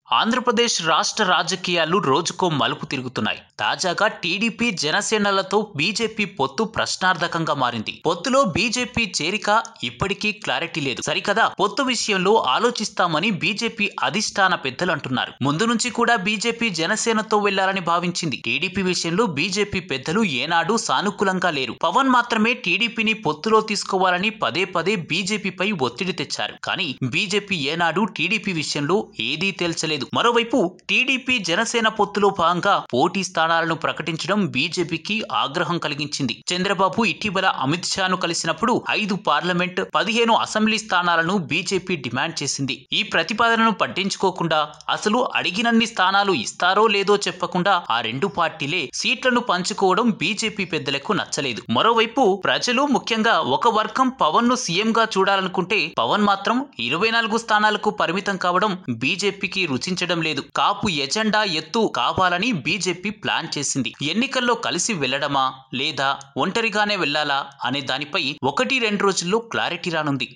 ఆంధ్రప్రదేశ్ రాష్ట్ర రాజకీయాలు రోజుకో మలుపు తిరుగుతున్నాయి. తాజాగా టీడీపీ జనసేనలతో బీజేపీ పొత్తు ప్రశ్నార్థకంగా మారింది. పొత్తులో బీజేపీ చేరిక ఇప్పటికీ క్లారిటీ లేదు. సరికదా, పొత్తు విషయంలో ఆలోచిస్తామని బీజేపీ అధిష్టాన పెద్దలు అంటున్నారు. ముందు నుంచి కూడా బీజేపీ జనసేనతో వెళ్లాలని భావించింది. టీడీపీ విషయంలో బీజేపీ పెద్దలు ఏనాడు సానుకూలంగా లేరు. పవన్ మాత్రమే టీడీపీని పొత్తులో తీసుకోవాలని పదే పదే బీజేపీపై ఒత్తిడి తెచ్చారు. కానీ బీజేపీ ఏనాడు టీడీపీ విషయంలో ఏదీ తేల్చలేదు. మరోవైపు టీడీపీ జనసేన పొత్తులో భాగంగా పోటీ స్థానాలను ప్రకటించడం బీజేపీకి ఆగ్రహం కలిగించింది. చంద్రబాబు ఇటీవల అమిత్ షాను కలిసినప్పుడు 5 పార్లమెంట్, 15 అసెంబ్లీ స్థానాలను బీజేపీ డిమాండ్ చేసింది. ఈ ప్రతిపాదనను పట్టించుకోకుండా, అసలు అడిగినన్ని స్థానాలు ఇస్తారో లేదో చెప్పకుండా ఆ రెండు పార్టీలే సీట్లను పంచుకోవడం బీజేపీ పెద్దలకు నచ్చలేదు. మరోవైపు ప్రజలు, ముఖ్యంగా ఒక వర్గం పవన్ ను సీఎంగా చూడాలనుకుంటే పవన్ మాత్రం 24 స్థానాలకు పరిమితం కావడం బీజేపీకి రుచించడం లేదు. కాపు ఎజెండా ఎత్తు కావాలని బీజేపీ ప్లాన్ చేసింది. ఎన్నికల్లో కలిసి వెళ్లడమా లేదా ఒంటరిగానే వెళ్లాలా అనే దానిపై 1-2 రోజుల్లో క్లారిటీ రానుంది.